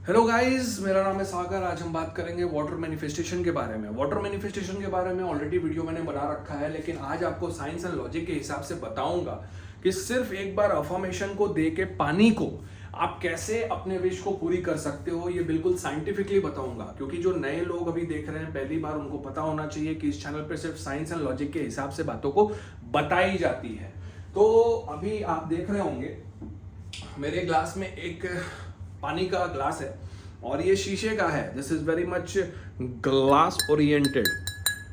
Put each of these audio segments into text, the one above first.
Hello guys, मेरा नाम है सागर। आज हम बात करेंगे वाटर मैनिफेस्टेशन के बारे में। वाटर मैनिफेस्टेशन के बारे में ऑलरेडी वीडियो मैंने बना रखा है, लेकिन आज आपको साइंस एंड लॉजिक के हिसाब से बताऊंगा कि सिर्फ एक बार अफर्मेशन को दे के पानी को आप कैसे अपने विश को पूरी कर सकते हो। ये बिल्कुल साइंटिफिकली बताऊंगा, क्योंकि जो नए लोग अभी देख रहे हैं पहली बार, उनको पता होना चाहिए कि इस चैनल पर सिर्फ साइंस एंड लॉजिक के हिसाब से बातों को बताई जाती है। तो अभी आप देख रहे होंगे मेरे ग्लास में एक पानी का ग्लास है और ये शीशे का है। This is very much glass oriented.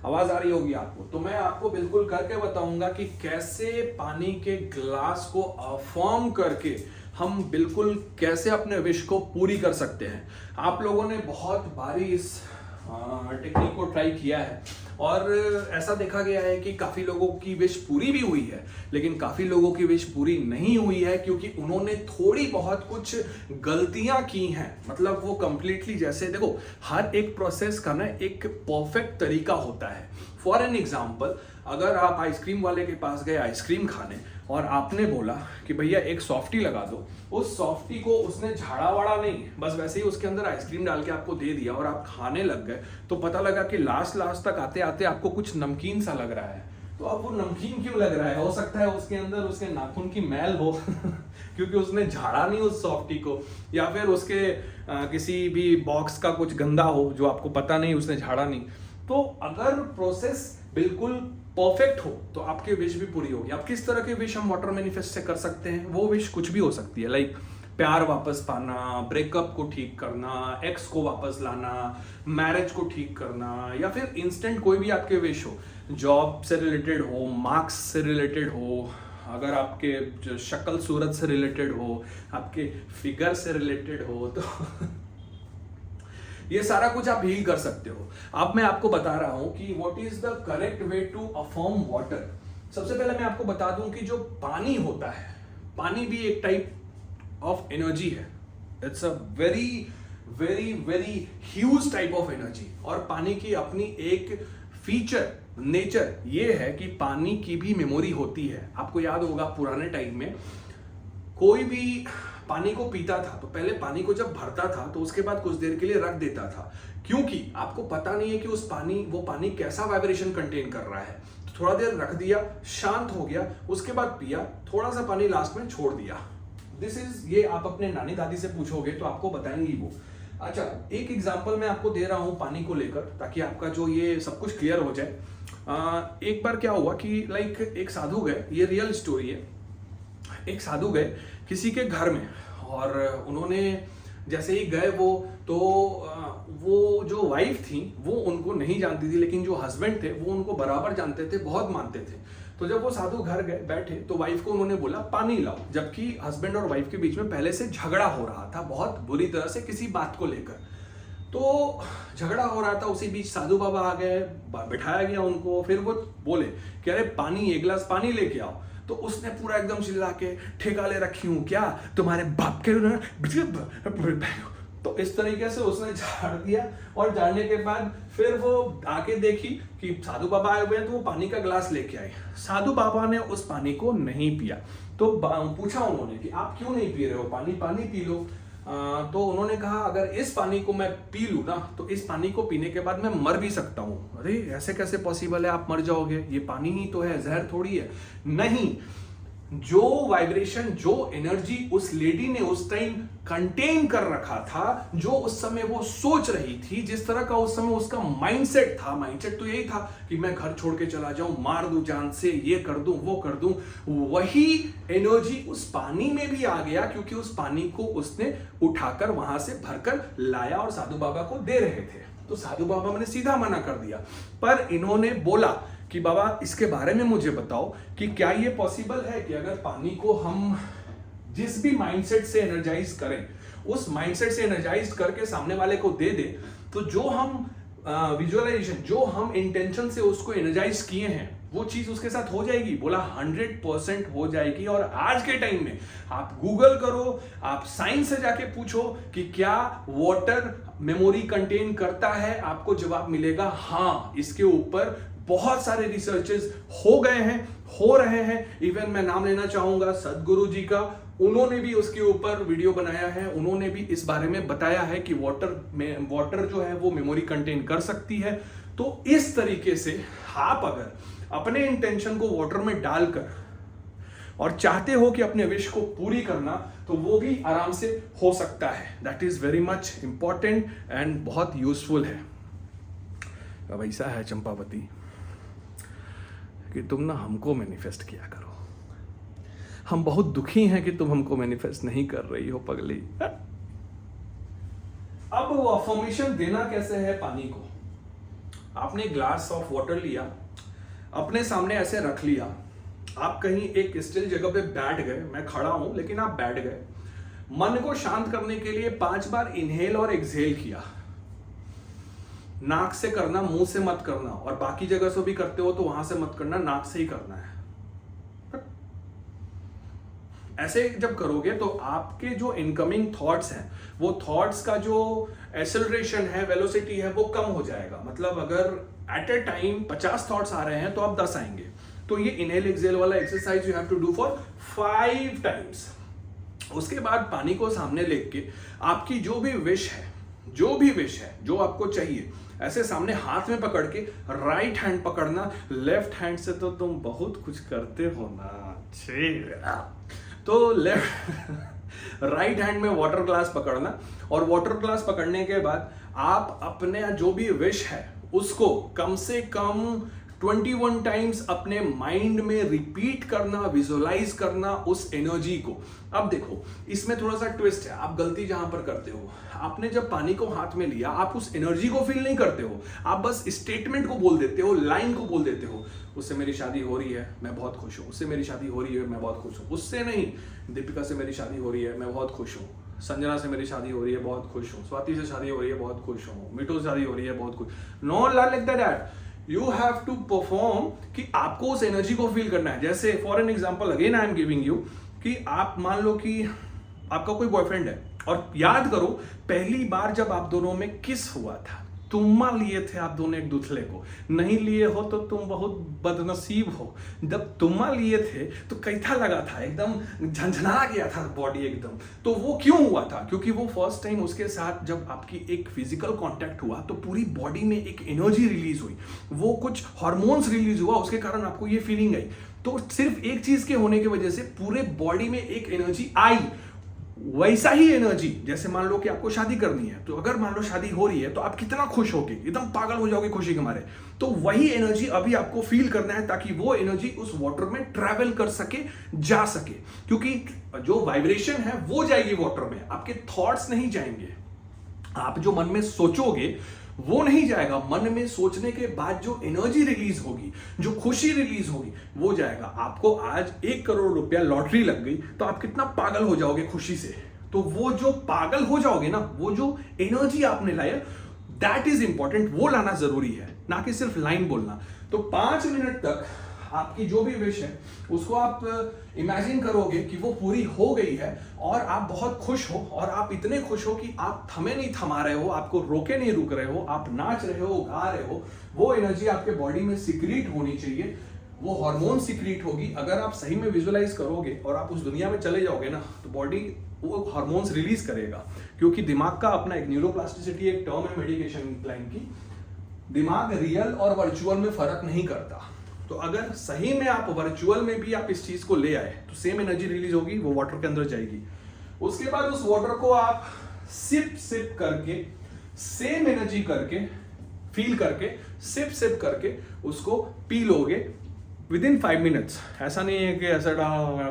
आवाज आ रही होगी आपको, तो मैं आपको बिल्कुल करके बताऊंगा कि कैसे पानी के ग्लास को अफॉर्म करके हम बिल्कुल कैसे अपने विश को पूरी कर सकते हैं। आप लोगों ने बहुत बारी इस टेक्निक को ट्राई किया है और ऐसा देखा गया है कि काफी लोगों की विश पूरी भी हुई है, लेकिन काफी लोगों की विश पूरी नहीं हुई है क्योंकि उन्होंने थोड़ी बहुत कुछ गलतियां की हैं। मतलब वो कंप्लीटली, जैसे देखो, हर एक प्रोसेस का ना एक परफेक्ट तरीका होता है। फॉर एन एग्जाम्पल, अगर आप आइसक्रीम वाले के पास गए आइसक्रीम खाने और आपने बोला कि भैया एक सॉफ्टी लगा दो, उस सॉफ्टी को उसने झाड़ा वाड़ा नहीं, बस वैसे ही उसके अंदर आइसक्रीम डाल के आपको दे दिया और आप खाने लग गए, तो पता लगा कि लास्ट तक आते आते आपको कुछ नमकीन सा लग रहा है। तो अब वो नमकीन क्यों लग रहा है? हो सकता है उसके अंदर उसके नाखून की मैल हो क्योंकि उसने झाड़ा नहीं उस सॉफ्टी को, या फिर उसके किसी भी बॉक्स का कुछ गंदा हो जो आपको पता नहीं, उसने झाड़ा नहीं। तो अगर प्रोसेस बिल्कुल परफेक्ट हो तो आपकी विश भी पूरी होगी। अब किस तरह की विश हम वाटर मैनिफेस्ट से कर सकते हैं? वो विश कुछ भी हो सकती है, लाइक प्यार वापस पाना, ब्रेकअप को ठीक करना, एक्स को वापस लाना, मैरिज को ठीक करना, या फिर इंस्टेंट कोई भी आपके विश हो, जॉब से रिलेटेड हो, मार्क्स से रिलेटेड हो, अगर आपके शक्ल सूरत से रिलेटेड हो, आपके फिगर से रिलेटेड हो, तो ये सारा कुछ आप हील कर सकते हो। अब मैं आपको बता रहा हूं कि what is the correct way to affirm water. सबसे पहले मैं आपको बता दूं कि जो पानी होता है, पानी भी एक टाइप ऑफ एनर्जी है। It's a very very very huge type of energy. और पानी की अपनी एक फीचर, नेचर ये है कि पानी की भी मेमोरी होती है। आपको याद होगा पुराने टाइम में कोई भी पानी को पीता था तो पहले पानी को जब भरता था तो उसके बाद कुछ देर के लिए रख देता था, क्योंकि आपको पता नहीं है कि वो पानी कैसा वाइब्रेशन कंटेन कर रहा है। तो थोड़ा देर रख दिया, शांत हो गया, उसके बाद पिया, थोड़ा सा पानी लास्ट में छोड़ दिया। दिस इज, ये आप अपने नानी दादी से पूछोगे तो आपको बताएंगी वो। अच्छा, एक एग्जाम्पल मैं आपको दे रहा हूं पानी को लेकर, ताकि आपका जो ये सब कुछ क्लियर हो जाए। एक बार क्या हुआ कि लाइक एक साधु गए, ये रियल स्टोरी है। एक साधु गए किसी के घर में और उन्होंने जैसे ही गए वो जो वाइफ थी वो उनको नहीं जानती थी, लेकिन जो हस्बैंड थे वो उनको बराबर जानते थे, बहुत मानते थे। तो जब वो साधु घर गए बैठे तो वाइफ को उन्होंने बोला पानी लाओ, जबकि हस्बैंड और वाइफ के बीच में पहले से झगड़ा हो रहा था बहुत बुरी तरह से किसी बात को लेकर। तो झगड़ा हो रहा था, उसी बीच साधु बाबा आ गए, बिठाया गया उनको। फिर वो बोले कि अरे पानी, एक गिलास पानी लेके आओ। तो उसने पूरा एकदम चिल्ला के, ठेका ले रखी हूं क्या तुम्हारे बाप के ना। तो इस तरीके से उसने झाड़ दिया और झाड़ने के बाद फिर वो आके देखी कि साधु बाबा आए हुए हैं, तो वो पानी का गिलास लेके आए। साधु बाबा ने उस पानी को नहीं पिया। तो पूछा उन्होंने कि आप क्यों नहीं पी रहे हो पानी, पानी पी लो। तो उन्होंने कहा अगर इस पानी को मैं पी लूं ना तो इस पानी को पीने के बाद मैं मर भी सकता हूं। अरे ऐसे कैसे पॉसिबल है, आप मर जाओगे? ये पानी ही तो है, जहर थोड़ी है। नहीं, जो वाइब्रेशन, जो एनर्जी उस लेडी ने उस टाइम कंटेन कर रखा था, जो उस समय वो सोच रही थी, जिस तरह का उस समय उसका माइंडसेट था, माइंडसेट तो यही था कि मैं घर छोड़ के चला जाऊं, मार दूं जान से, ये कर दूं, वो कर दूं। वही एनर्जी उस पानी में भी आ गया, क्योंकि उस पानी को उसने उठाकर वहां से भरकर लाया और साधु बाबा को दे रहे थे। तो साधु बाबा ने सीधा मना कर दिया, पर इन्होंने बोला कि बाबा इसके बारे में मुझे बताओ कि क्या ये पॉसिबल है कि अगर पानी को हम जिस भी माइंडसेट से एनर्जाइज करें, उस माइंडसेट से एनर्जाइज करके सामने वाले को दे दे, तो जो हम विजुअलाइजेशन, जो हम इंटेंशन से उसको एनर्जाइज किए हैं, वो चीज उसके साथ हो जाएगी। बोला 100% हो जाएगी। और आज के टाइम में आप गूगल करो, आप साइंस से जाके पूछो कि क्या वाटर मेमोरी कंटेन करता है, आपको जवाब मिलेगा हाँ। इसके ऊपर बहुत सारे रिसर्चेस हो गए हैं, हो रहे हैं। इवन मैं नाम लेना चाहूंगा सदगुरु जी का, उन्होंने भी उसके ऊपर वीडियो बनाया है, उन्होंने भी इस बारे में बताया है कि वाटर जो है वो मेमोरी कंटेन कर सकती है। तो इस तरीके से आप अगर अपने इंटेंशन को वाटर में डालकर और चाहते हो कि अपने विश को पूरी करना, तो वो भी आराम से हो सकता है। That is very much important and बहुत यूजफुल है। अब ऐसा है चंपावती कि तुम ना हमको मैनिफेस्ट किया करो। हम बहुत दुखी हैं कि तुम हमको मैनिफेस्ट नहीं कर रही हो पगली। अब वो अफर्मेशन देना कैसे है पानी को? आपने ग्लास ऑफ वाटर लिया, अपने सामने ऐसे रख लिया, आप कहीं एक स्टिल जगह पे बैठ गए, मैं खड़ा हूं लेकिन आप बैठ गए, मन को शांत करने के लिए 5 बार इनहेल और एक्सहेल किया। नाक से करना, मुंह से मत करना, और बाकी जगह से भी करते हो तो वहां से मत करना, नाक से ही करना है। ऐसे जब करोगे तो आपके जो इनकमिंग थॉट्स हैं, वो थॉट्स का जो एक्सेलरेशन है, वेलोसिटी है, वो कम हो जाएगा। मतलब अगर एट ए टाइम 50 थॉट्स आ रहे हैं तो आप 10 आएंगे। तो ये इनहेल एक्सहेल वाला exercise you have to do for 5 times. उसके बाद पानी को सामने लेके आपकी जो भी विश है, जो आपको चाहिए, ऐसे सामने हाथ में पकड़ के राइट हैंड पकड़ना। लेफ्ट हैंड से तो तुम बहुत कुछ करते हो ना, तो लेफ्ट राइट हैंड में वाटर ग्लास पकड़ना, और वाटर ग्लास पकड़ने के बाद आप अपने जो भी विश है उसको कम से कम 21 टाइम्स अपने माइंड में रिपीट करना, विजुअलाइज करना उस एनर्जी को। अब देखो, इसमें थोड़ा सा ट्विस्ट है। आप गलती जहां पर करते हो, आपने जब पानी को हाथ में लिया, आप उस एनर्जी को फील नहीं करते हो, आप बस स्टेटमेंट को बोल देते हो, लाइन को बोल देते हो। उससे मेरी शादी हो रही है, मैं बहुत खुश हूं। उससे मेरी शादी हो रही है, मैं बहुत खुश हूं। उससे नहीं, दीपिका से मेरी शादी हो रही है, मैं बहुत खुश हूं। संजना से मेरी शादी हो रही है, बहुत खुश हूं। स्वाति से शादी हो रही है, बहुत खुश हूं। मिठू से शादी हो रही है, बहुत खुश। No like that. You have to perform कि आपको उस एनर्जी को फील करना है। जैसे for an example, again I am giving you, कि आप मान लो कि आपका कोई बॉयफ्रेंड है, और याद करो पहली बार जब आप दोनों में किस हुआ था, तुम्मा लिए थे आप दोनों एक दूसरे को। नहीं लिए हो तो तुम बहुत बदनसीब हो। जब तुम्मा लिए थे तो कैसा लगा था, एकदम झंझना गया था बॉडी एकदम। तो वो क्यों हुआ था? क्योंकि वो फर्स्ट टाइम उसके साथ जब आपकी एक फिजिकल कांटेक्ट हुआ तो पूरी बॉडी में एक एनर्जी रिलीज हुई, वो कुछ हार्मोन्स रिलीज हुआ, उसके कारण आपको ये फीलिंग आई। तो सिर्फ एक चीज के होने की वजह से पूरे बॉडी में एक एनर्जी आई। वैसा ही एनर्जी, जैसे मान लो कि आपको शादी करनी है, तो अगर मान लो शादी हो रही है तो आप कितना खुश होगे, एकदम पागल हो जाओगे खुशी के मारे। तो वही एनर्जी अभी आपको फील करना है, ताकि वो एनर्जी उस वाटर में ट्रैवल कर सके, जा सके। क्योंकि जो वाइब्रेशन है वो जाएगी वाटर में, आपके थॉट्स नहीं जाएंगे। आप जो मन में सोचोगे वो नहीं जाएगा, मन में सोचने के बाद जो एनर्जी रिलीज होगी, जो खुशी रिलीज होगी, वो जाएगा। आपको आज 1 करोड़ रुपया लॉटरी लग गई तो आप कितना पागल हो जाओगे खुशी से। तो वो जो पागल हो जाओगे ना, वो जो एनर्जी आपने लाया, दैट इज इंपॉर्टेंट, वो लाना जरूरी है, ना कि सिर्फ लाइन बोलना। तो 5 मिनट तक आपकी जो भी विश है उसको आप इमेजिन करोगे कि वो पूरी हो गई है, और आप बहुत खुश हो, और आप इतने खुश हो कि आप थमे नहीं थमा रहे हो, आपको रोके नहीं रुक रहे हो, आप नाच रहे हो, गा रहे हो। वो एनर्जी आपके बॉडी में सिक्रीट होनी चाहिए, वो हार्मोन सिक्रीट होगी। अगर आप सही में विजुअलाइज करोगे और आप उस दुनिया में चले जाओगे ना, तो बॉडी वो हार्मोन्स रिलीज करेगा। क्योंकि दिमाग का अपना एक न्यूरोप्लास्टिसिटी एक टर्म है मेडिकेशन लाइन की, दिमाग रियल और वर्चुअल में फर्क नहीं करता। तो अगर सही में आप वर्चुअल में भी आप इस चीज को ले आए तो सेम एनर्जी रिलीज होगी, वो वाटर के अंदर जाएगी। उसके बाद उस वाटर को आप सिप सिप करके, सेम एनर्जी करके, फील करके, सिप सिप करके उसको पी लोगे विदिन 5 मिनट्स। ऐसा नहीं है कि ऐसा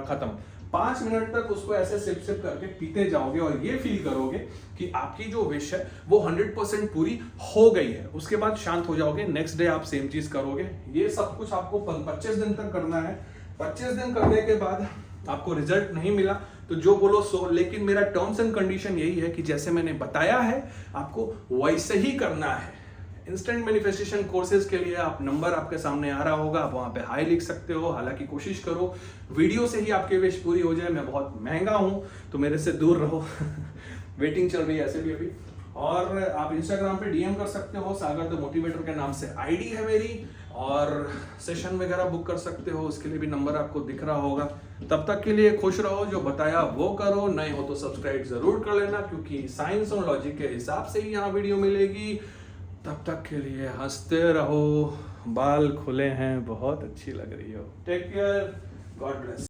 खत्म, 5 मिनट तक उसको ऐसे सिप सिप करके पीते जाओगे, और ये फील करोगे कि आपकी जो विश है वो 100% पूरी हो गई है। उसके बाद शांत हो जाओगे, नेक्स्ट डे आप सेम चीज करोगे। ये सब कुछ आपको 25 दिन तक करना है। 25 दिन करने के बाद आपको रिजल्ट नहीं मिला तो जो बोलो सो, लेकिन मेरा टर्म्स एंड कंडीशन यही है कि जैसे मैंने बताया है आपको वैसे ही करना है। इंस्टेंट मैनिफेस्टेशन कोर्सेज के लिए आप नंबर आपके सामने आ रहा होगा, आप वहां पे हाई लिख सकते हो। हालांकि कोशिश करो वीडियो से ही आपकी विश पूरी हो जाए। मैं बहुत महंगा हूं तो मेरे से दूर रहो वेटिंग चल रही है ऐसे भी अभी। और आप इंस्टाग्राम पे डीएम कर सकते हो, सागर द मोटिवेटर के नाम से आईडी है मेरी, और सेशन वगैरह बुक कर सकते हो, उसके लिए भी नंबर आपको दिख रहा होगा। तब तक के लिए खुश रहो, जो बताया वो करो, नए हो तो सब्सक्राइब जरूर कर लेना, क्योंकि साइंस और लॉजिक के हिसाब से ही यहाँ वीडियो मिलेगी। तब तक के लिए हंसते रहो, बाल खुले हैं, बहुत अच्छी लग रही हो। Take care, god bless.